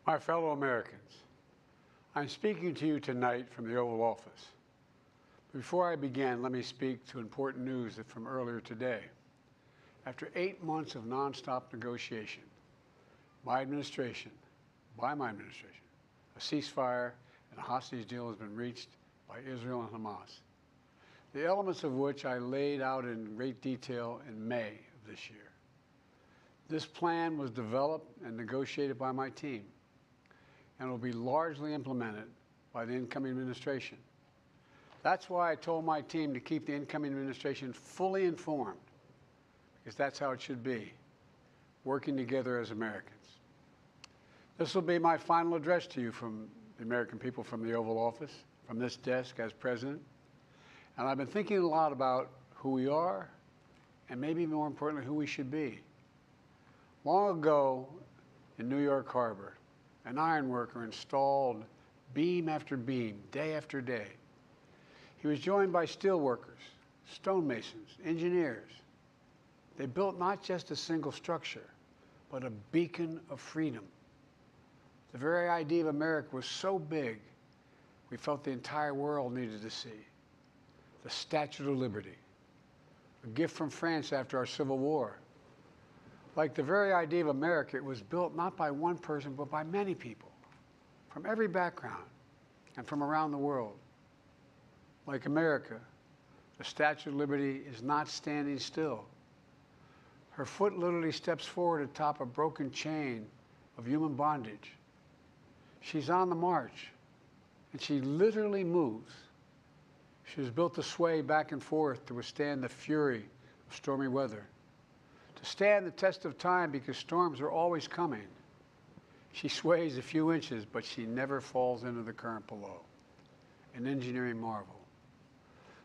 My fellow Americans, I'm speaking to you tonight from the Oval Office. Before I begin, let me speak to important news from earlier today. After 8 months of nonstop negotiation, by my administration, a ceasefire and a hostage deal has been reached by Israel and Hamas, the elements of which I laid out in great detail in May of this year. This plan was developed and negotiated by my team and will be largely implemented by the incoming administration. That's why I told my team to keep the incoming administration fully informed, because that's how it should be, working together as Americans. This will be my final address to you from the American people from the Oval Office, from this desk as president. And I've been thinking a lot about who we are and maybe more importantly, who we should be. Long ago in New York Harbor, an iron worker installed beam after beam, day after day. He was joined by steel workers, stonemasons, engineers. They built not just a single structure, but a beacon of freedom. The very idea of America was so big, we felt the entire world needed to see. The Statue of Liberty, a gift from France after our Civil War. Like the very idea of America, it was built not by one person, but by many people from every background and from around the world. Like America, the Statue of Liberty is not standing still. Her foot literally steps forward atop a broken chain of human bondage. She's on the march, and she literally moves. She was built to sway back and forth to withstand the fury of stormy weather, to stand the test of time because storms are always coming. She sways a few inches, but she never falls into the current below. An engineering marvel.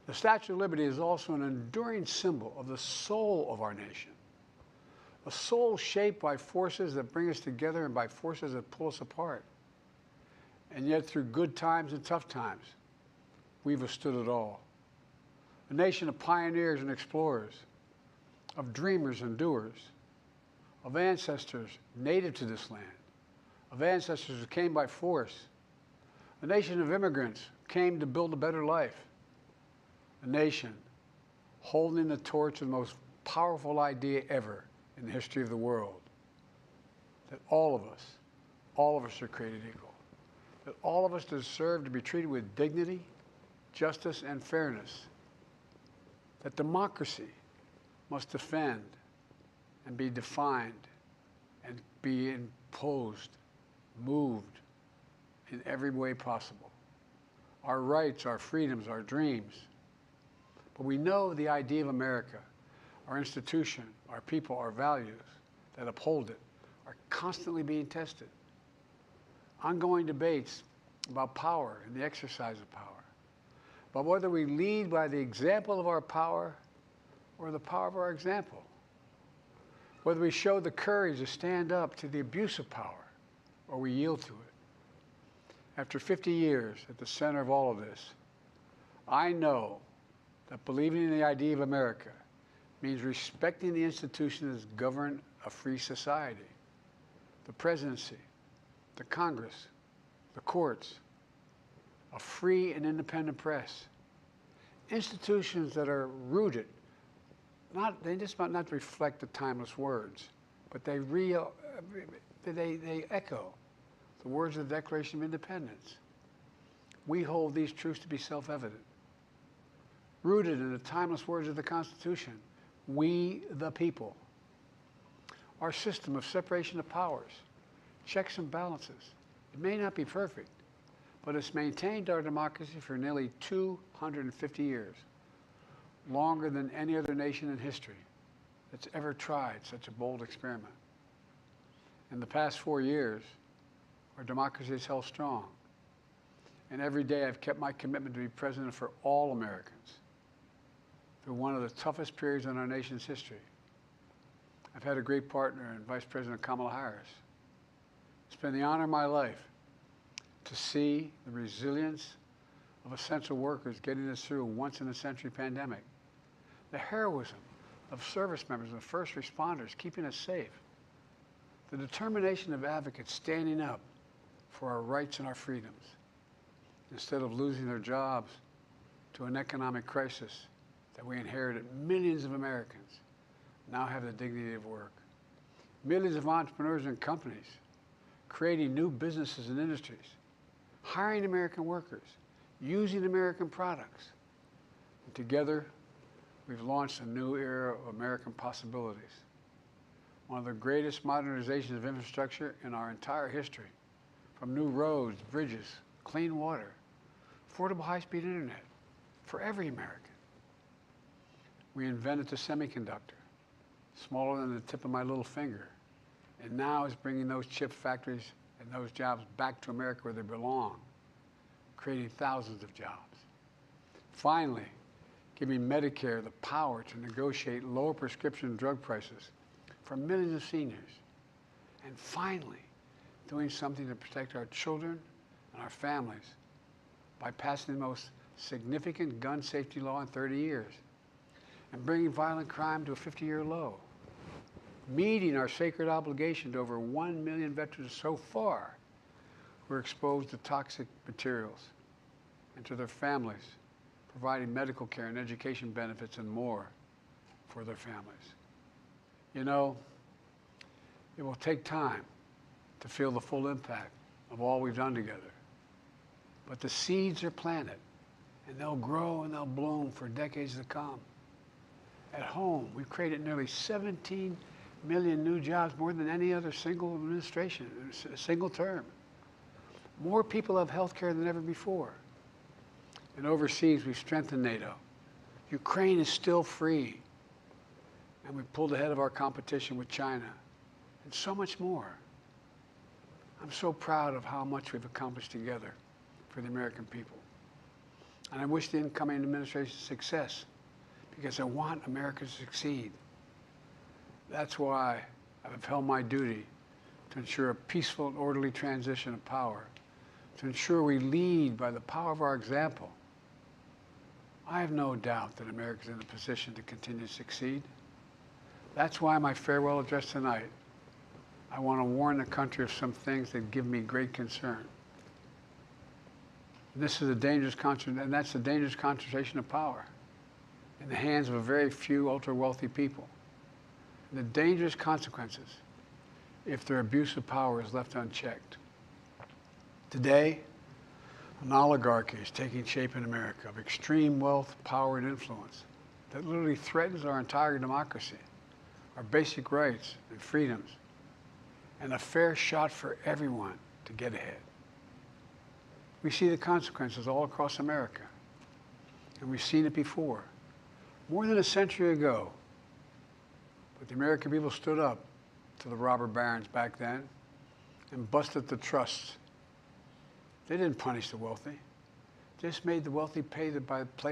The Statue of Liberty is also an enduring symbol of the soul of our nation. A soul shaped by forces that bring us together and by forces that pull us apart. And yet through good times and tough times, we've withstood it all. A nation of pioneers and explorers, of dreamers and doers, of ancestors native to this land, of ancestors who came by force, a nation of immigrants who came to build a better life, a nation holding the torch of the most powerful idea ever in the history of the world, that all of us are created equal, that all of us deserve to be treated with dignity, justice, and fairness, that democracy must defend and be defined and be imposed, moved in every way possible. Our rights, our freedoms, our dreams. But we know the idea of America, our institution, our people, our values that uphold it are constantly being tested. Ongoing debates about power and the exercise of power. But whether we lead by the example of our power or the power of our example, whether we show the courage to stand up to the abuse of power or we yield to it. After 50 years at the center of all of this, I know that believing in the idea of America means respecting the institutions that govern a free society, the presidency, the Congress, the courts, a free and independent press, institutions that are rooted, they just might not reflect the timeless words, but they echo the words of the Declaration of Independence. We hold these truths to be self-evident. Rooted in the timeless words of the Constitution, we the people. Our system of separation of powers, checks and balances. It may not be perfect, but it's maintained our democracy for nearly 250 years, longer than any other nation in history that's ever tried such a bold experiment. In the past 4 years, our democracy has held strong. And every day I've kept my commitment to be president for all Americans through one of the toughest periods in our nation's history. I've had a great partner in Vice President Kamala Harris. It's been the honor of my life to see the resilience of essential workers getting us through a once-in-a-century pandemic, the heroism of service members and first responders keeping us safe, the determination of advocates standing up for our rights and our freedoms. Instead of losing their jobs to an economic crisis that we inherited, millions of Americans now have the dignity of work. Millions of entrepreneurs and companies creating new businesses and industries, hiring American workers, using American products. And together, we've launched a new era of American possibilities. One of the greatest modernizations of infrastructure in our entire history, from new roads, bridges, clean water, affordable high-speed internet for every American. We invented the semiconductor, smaller than the tip of my little finger, and now is bringing those chip factories and those jobs back to America where they belong, creating thousands of jobs. Finally, giving Medicare the power to negotiate lower prescription drug prices for millions of seniors. And finally, doing something to protect our children and our families by passing the most significant gun safety law in 30 years and bringing violent crime to a 50-year low, meeting our sacred obligation to over 1 million veterans so far who are exposed to toxic materials, and to their families, providing medical care and education benefits and more for their families. You know, it will take time to feel the full impact of all we've done together. But the seeds are planted, and they'll grow and they'll bloom for decades to come. At home, we've created nearly 17 million new jobs, more than any other single administration, a single term. More people have health care than ever before. And overseas, we've strengthened NATO. Ukraine is still free. And we pulled ahead of our competition with China. And so much more. I'm so proud of how much we've accomplished together for the American people. And I wish the incoming administration success, because I want America to succeed. That's why I've held my duty to ensure a peaceful and orderly transition of power, to ensure we lead by the power of our example. I have no doubt that America is in a position to continue to succeed. That's why my farewell address tonight, I want to warn the country of some things that give me great concern. This is a dangerous and that's a dangerous concentration of power in the hands of a very few ultra-wealthy people. And the dangerous consequences if their abuse of power is left unchecked. Today, an oligarchy is taking shape in America of extreme wealth, power, and influence that literally threatens our entire democracy, our basic rights and freedoms, and a fair shot for everyone to get ahead. We see the consequences all across America, and we've seen it before. More than a century ago, but the American people stood up to the robber barons back then and busted the trusts. They didn't punish the wealthy. Just made the wealthy play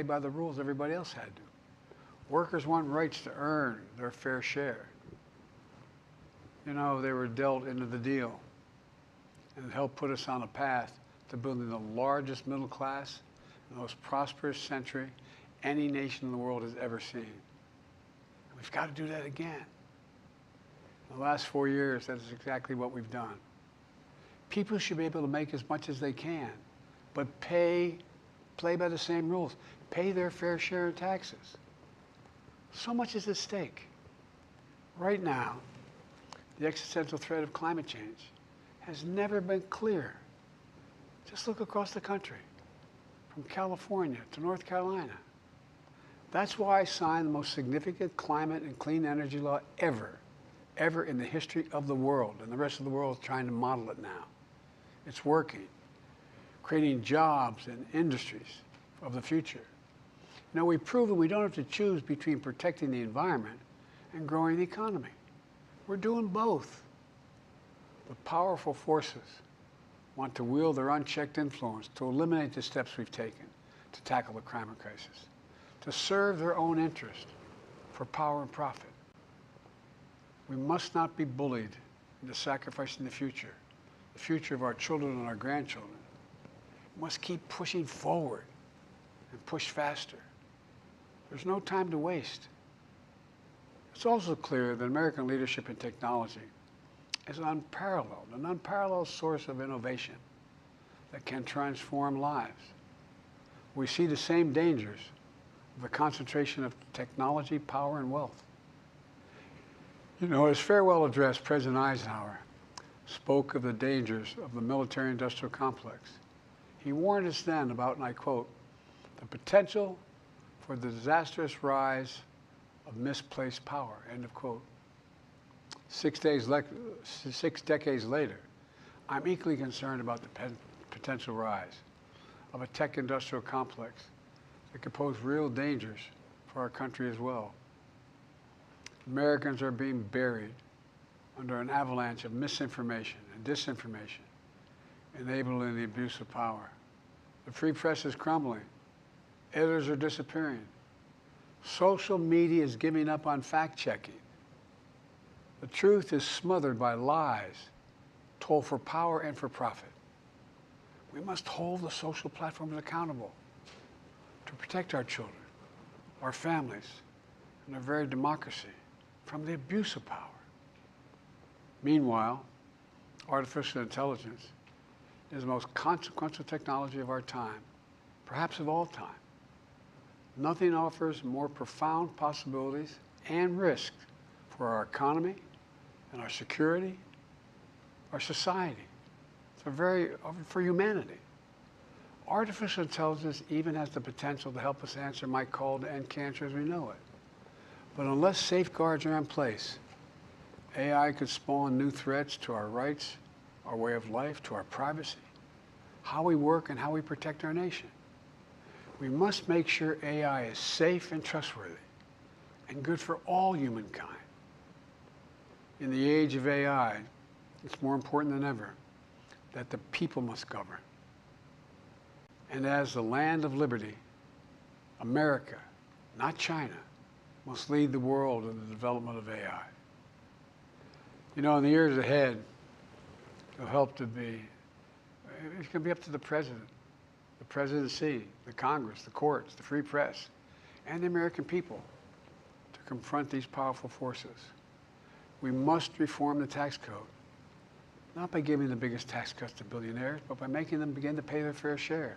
by the rules everybody else had to. Workers want rights to earn their fair share. You know, they were dealt into the deal, and it helped put us on a path to building the largest middle class, the most prosperous century any nation in the world has ever seen. We've got to do that again. In the last 4 years, that is exactly what we've done. People should be able to make as much as they can, but play by the same rules. Pay their fair share of taxes. So much is at stake. Right now, the existential threat of climate change has never been clearer. Just look across the country, from California to North Carolina. That's why I signed the most significant climate and clean energy law ever in the history of the world, and the rest of the world is trying to model it now. It's working, creating jobs and industries of the future. Now, we've proven we don't have to choose between protecting the environment and growing the economy. We're doing both. The powerful forces want to wield their unchecked influence to eliminate the steps we've taken to tackle the climate crisis, to serve their own interest for power and profit. We must not be bullied into sacrificing the future of our children and our grandchildren. We must keep pushing forward and push faster. There's no time to waste. It's also clear that American leadership in technology is an unparalleled source of innovation that can transform lives. We see the same dangers of the concentration of technology, power, and wealth. You know, his farewell address, President Eisenhower spoke of the dangers of the military-industrial complex. He warned us then about, and I quote, the potential for the disastrous rise of misplaced power, end of quote. 6 decades later, I'm equally concerned about the potential rise of a tech-industrial complex that could pose real dangers for our country as well. Americans are being buried under an avalanche of misinformation and disinformation, enabling the abuse of power. The free press is crumbling. Editors are disappearing. Social media is giving up on fact-checking. The truth is smothered by lies told for power and for profit. We must hold the social platforms accountable to protect our children, our families, and our very democracy from the abuse of power. Meanwhile, artificial intelligence is the most consequential technology of our time, perhaps of all time. Nothing offers more profound possibilities and risks for our economy and our security, our society, for humanity. Artificial intelligence even has the potential to help us answer my call to end cancer as we know it. But unless safeguards are in place, AI could spawn new threats to our rights, our way of life, to our privacy, how we work, and how we protect our nation. We must make sure AI is safe and trustworthy and good for all humankind. In the age of AI, it's more important than ever that the people must govern. And as the land of liberty, America, not China, must lead the world in the development of AI. You know, in the years ahead, it's going to be up to the president, the presidency, the Congress, the courts, the free press, and the American people to confront these powerful forces. We must reform the tax code, not by giving the biggest tax cuts to billionaires, but by making them begin to pay their fair share.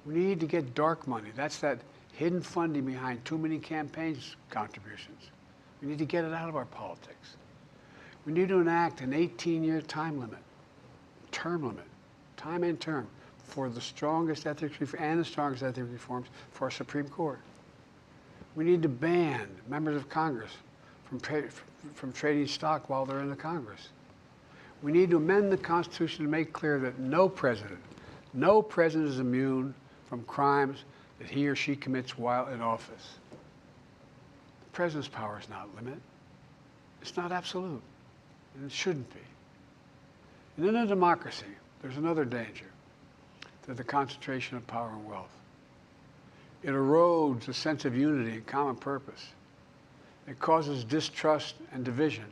We need to get dark money. That's that hidden funding behind too many campaigns contributions. We need to get it out of our politics. We need to enact an 18-year time and term, for the strongest ethics reforms for our Supreme Court. We need to ban members of Congress from trading stock while they're in the Congress. We need to amend the Constitution to make clear that no president is immune from crimes that he or she commits while in office. The president's power is not limited. It's not absolute, and it shouldn't be. And in a democracy, there's another danger to the concentration of power and wealth. It erodes a sense of unity and common purpose. It causes distrust and division.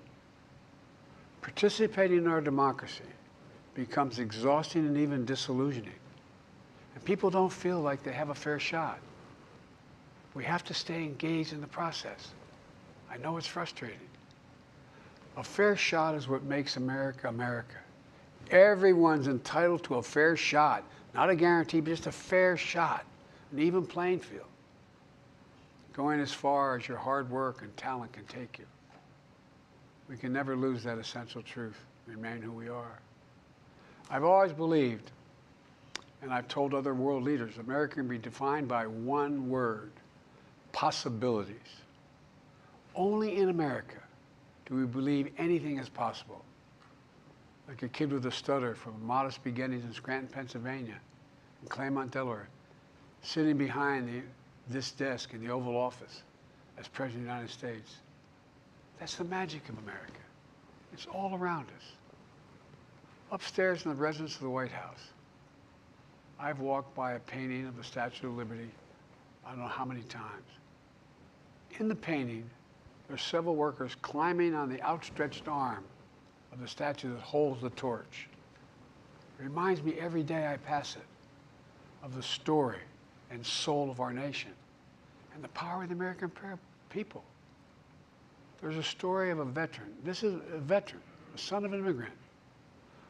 Participating in our democracy becomes exhausting and even disillusioning. And people don't feel like they have a fair shot. We have to stay engaged in the process. I know it's frustrating. A fair shot is what makes America, America. Everyone's entitled to a fair shot. Not a guarantee, but just a fair shot. An even playing field. Going as far as your hard work and talent can take you. We can never lose that essential truth, remain who we are. I've always believed, and I've told other world leaders, America can be defined by one word: possibilities. Only in America do we believe anything is possible. Like a kid with a stutter from modest beginnings in Scranton, Pennsylvania, and Claremont, Delaware, sitting behind this desk in the Oval Office as President of the United States. That's the magic of America. It's all around us. Upstairs in the residence of the White House, I've walked by a painting of the Statue of Liberty I don't know how many times. In the painting, there's several workers climbing on the outstretched arm of the statue that holds the torch. It reminds me every day I pass it of the story and soul of our nation and the power of the American people. There's a story of a veteran. This is a veteran the son of an immigrant,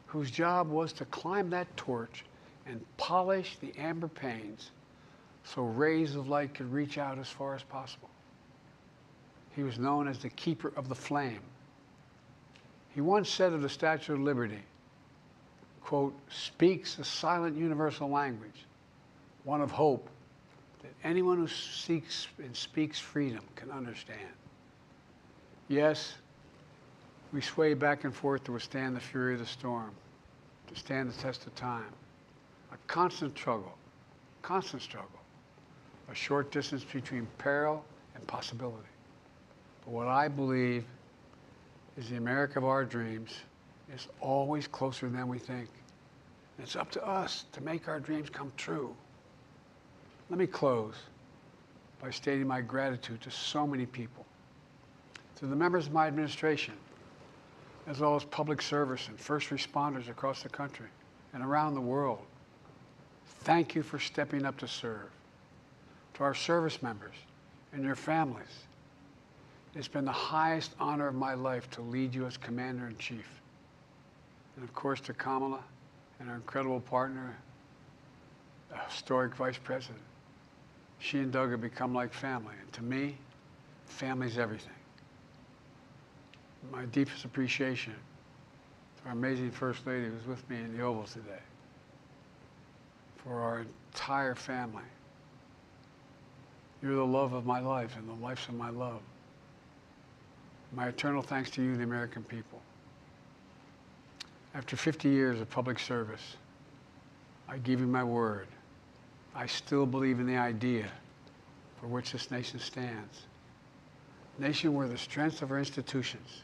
whose job was to climb that torch and polish the amber panes so rays of light could reach out as far as possible. He was known as the keeper of the flame. He once said of the Statue of Liberty, quote, speaks a silent universal language, one of hope that anyone who seeks and speaks freedom can understand. Yes, we sway back and forth to withstand the fury of the storm, to stand the test of time. A constant struggle, a short distance between peril and possibility. But what I believe is the America of our dreams is always closer than we think. And it's up to us to make our dreams come true. Let me close by stating my gratitude to so many people, to the members of my administration, as well as public service and first responders across the country and around the world. Thank you for stepping up to serve. To our service members and your families, it's been the highest honor of my life to lead you as Commander-in-Chief. And of course to Kamala and our incredible partner, the historic Vice President. She and Doug have become like family, and to me, family's everything. My deepest appreciation to our amazing First Lady who's with me in the Oval today, for our entire family. You're the love of my life and the lives of my love. My eternal thanks to you, the American people. After 50 years of public service, I give you my word. I still believe in the idea for which this nation stands. A nation where the strength of our institutions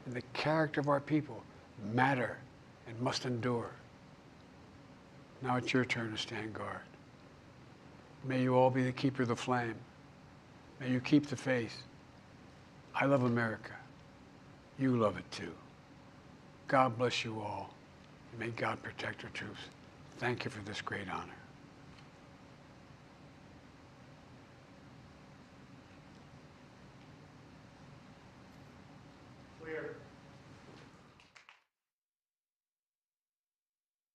and the character of our people matter and must endure. Now it's your turn to stand guard. May you all be the keeper of the flame. May you keep the faith. I love America. You love it too. God bless you all. And may God protect our troops. Thank you for this great honor.